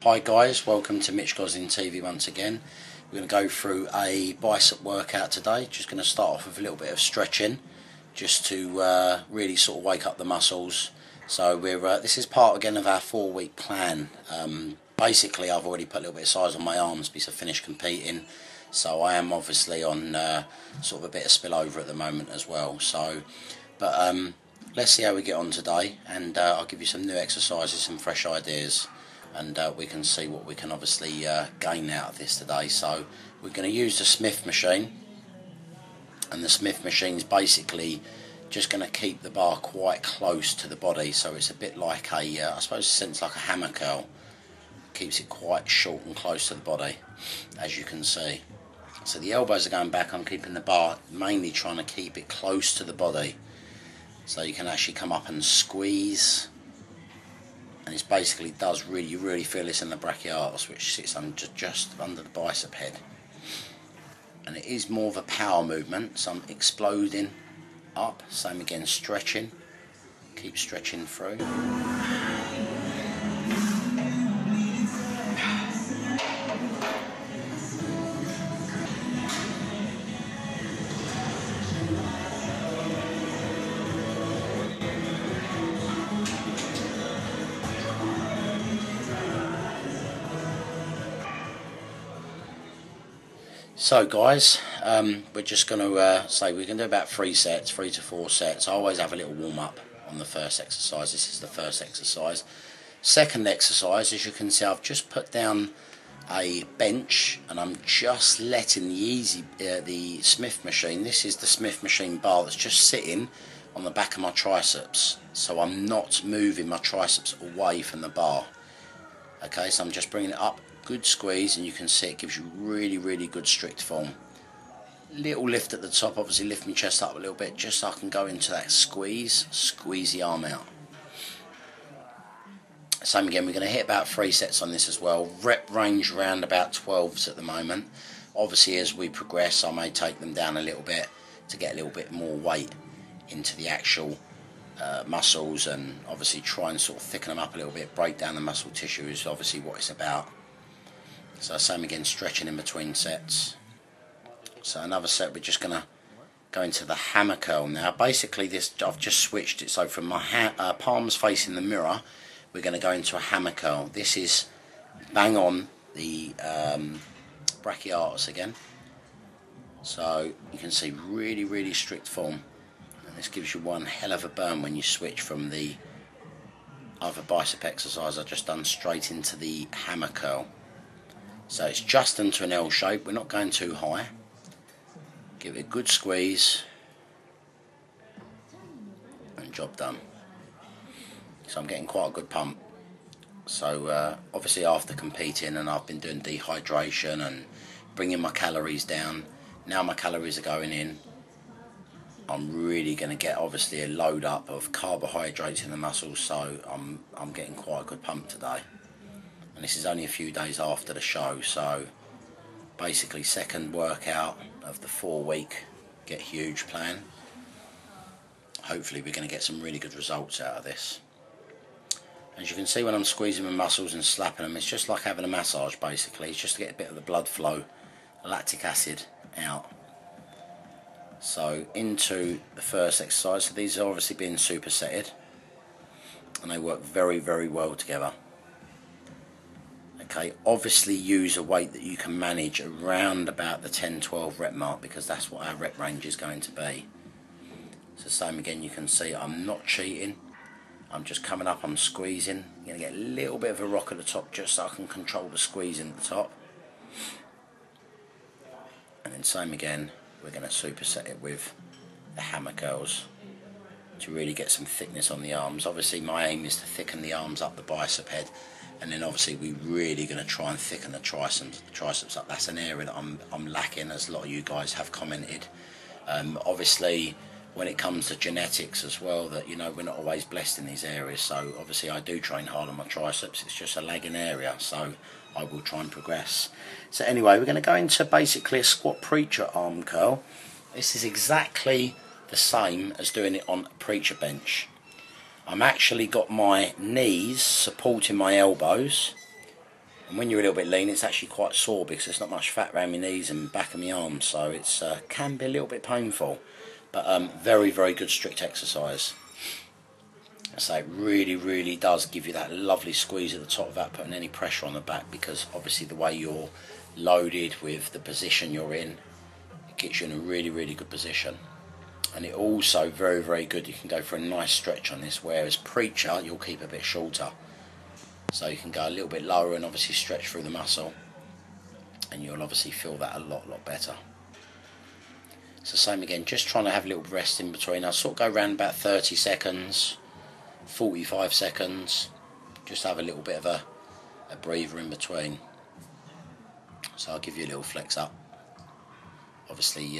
Hi guys, welcome to Mitch Gosling TV once again. We're going to go through a bicep workout today. Just going to start off with a little bit of stretching, just to really sort of wake up the muscles. So this is part again of our 4-week plan. Basically, I've already put a little bit of size on my arms because I finished competing. So I am obviously on sort of a bit of spillover at the moment as well. But let's see how we get on today, and I'll give you some new exercises, some fresh ideas. And we can see what we can obviously gain out of this today. So we're going to use the Smith machine, and the Smith machine is basically just going to keep the bar quite close to the body, so it's a bit like I suppose in a sense like a hammer curl. Keeps it quite short and close to the body, as you can see. So the elbows are going back. I'm keeping the bar, mainly trying to keep it close to the body, so you can actually come up and squeeze. And it basically does you really feel this in the brachialis, which sits just under the bicep head. And it is more of a power movement, so I'm exploding up. Same again, stretching. Keep stretching through. So guys, we're just going to say we can do about 3 to 4 sets. I always have a little warm up on the first exercise. This is the first exercise. Second exercise, as you can see, I've just put down a bench, and I'm just letting the Smith machine. This is the Smith machine bar that's just sitting on the back of my triceps. So I'm not moving my triceps away from the bar. Okay, so I'm just bringing it up. Good squeeze, and you can see it gives you really good strict form. Little lift at the top, obviously lift my chest up a little bit just so I can go into that squeeze the arm out. Same again, we're going to hit about 3 sets on this as well. Rep range around about 12s at the moment. Obviously as we progress I may take them down a little bit to get a little bit more weight into the actual muscles, and obviously try and sort of thicken them up a little bit. Break down the muscle tissue is obviously what it's about. So same again, stretching in between sets. So another set, we're just going to go into the hammer curl now. Basically this, I've just switched it, so from my palms facing the mirror, we're going to go into a hammer curl. This is bang on the brachialis again. So you can see really strict form. And this gives you one hell of a burn when you switch from the other bicep exercise I've just done straight into the hammer curl. So it's just into an L shape, we're not going too high. Give it a good squeeze, and job done. So I'm getting quite a good pump. So obviously after competing, and I've been doing dehydration and bringing my calories down, now my calories are going in. I'm really going to get obviously a load up of carbohydrates in the muscles, so I'm getting quite a good pump today. And this is only a few days after the show, so basically second workout of the 4-week Get Huge plan. Hopefully we're going to get some really good results out of this. As you can see, when I'm squeezing my muscles and slapping them, it's just like having a massage basically. It's just to get a bit of the blood flow, lactic acid out. So into the first exercise. So these are obviously being supersetted, and they work very well together. Okay, obviously use a weight that you can manage around about the 10-12 rep mark, because that's what our rep range is going to be. So same again, you can see I'm not cheating. I'm just coming up, I'm squeezing. You're going to get a little bit of a rock at the top just so I can control the squeezing at the top. And then same again, we're going to superset it with the hammer curls to really get some thickness on the arms. Obviously my aim is to thicken the arms up the bicep head, and then obviously we're really going to try and thicken the triceps up. That's an area that I'm lacking, as a lot of you guys have commented. Obviously when it comes to genetics as well, that you know we're not always blessed in these areas, so obviously I do train hard on my triceps. It's just a lagging area, so I will try and progress. So anyway, we're going to go into basically a squat preacher arm curl. This is exactly the same as doing it on a preacher bench. I'm actually got my knees supporting my elbows, And when you're a little bit lean, it's actually quite sore because there's not much fat around my knees and back of my arms, so it's can be a little bit painful, but very, very good strict exercise. So it really does give you that lovely squeeze at the top without putting any pressure on the back, because obviously the way you're loaded with the position you're in, it gets you in a really good position. And it also very good, you can go for a nice stretch on this, whereas preacher you'll keep a bit shorter, so you can go a little bit lower and obviously stretch through the muscle, and you'll obviously feel that a lot better. So same again, just trying to have a little rest in between. I'll sort of go around about 30 seconds, 45 seconds, just have a little bit of a breather in between. So I'll give you a little flex up. Obviously,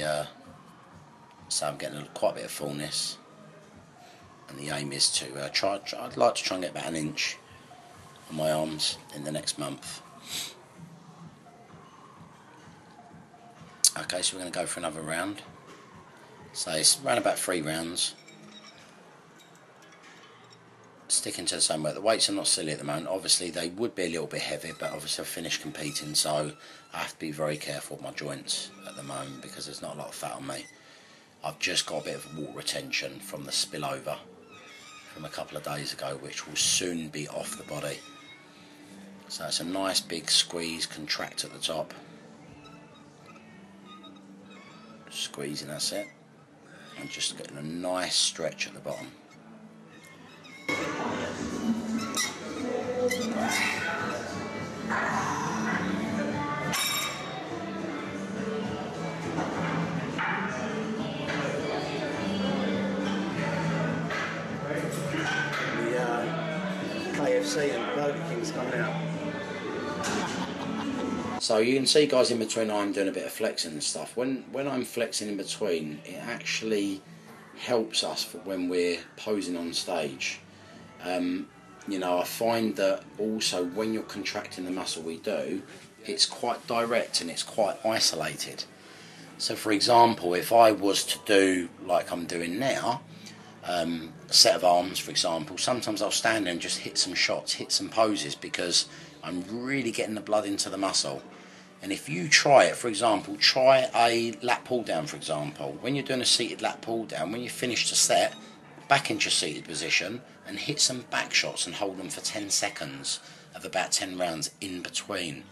so I'm getting quite a bit of fullness, and the aim is to I'd like to try and get about an inch on my arms in the next month. Okay, so we're going to go for another round. So it's around about 3 rounds. Sticking to the same weight. The weights are not silly at the moment. Obviously they would be a little bit heavy, but obviously I've finished competing, so I have to be very careful with my joints at the moment because there's not a lot of fat on me. I've just got a bit of water retention from the spillover from a couple of days ago, which will soon be off the body. So it's a nice big squeeze, contract at the top. Squeezing, that's it. And just getting a nice stretch at the bottom. KFC and Burger King's coming out. So you can see, guys, in between I'm doing a bit of flexing and stuff. When I'm flexing in between, it actually helps us for when we're posing on stage. You know, I find that also when you're contracting the muscle we do, it's quite direct and it's quite isolated. So for example, if I was to do like I'm doing now, a set of arms for example, sometimes I'll stand there and just hit some shots, hit some poses, because I'm really getting the blood into the muscle. And if you try it, for example, try a lat pull down for example. When you're doing a seated lat pull down, when you finish the set, back into your seated position and hit some back shots and hold them for 10 seconds of about 10 rounds in between.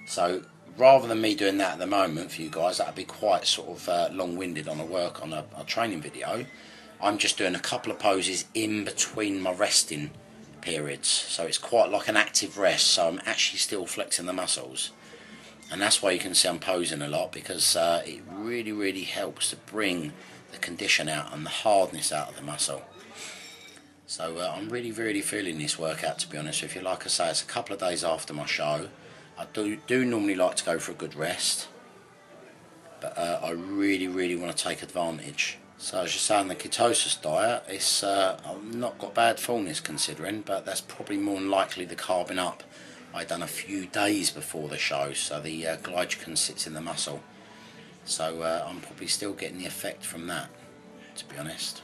So rather than me doing that at the moment for you guys, that would be quite sort of long-winded on a training video. I'm just doing a couple of poses in between my resting periods, so it's quite like an active rest, so I'm actually still flexing the muscles. And that's why you can see I'm posing a lot, because it really helps to bring the condition out and the hardness out of the muscle. So I'm really feeling this workout, to be honest with you. Like I say, it's a couple of days after my show. I do normally like to go for a good rest, but I really want to take advantage. So as you say, on the ketosis diet, it's I've not got bad fullness considering, but that's probably more than likely the carbing up I'd done a few days before the show, so the glycogen sits in the muscle. So I'm probably still getting the effect from that, to be honest.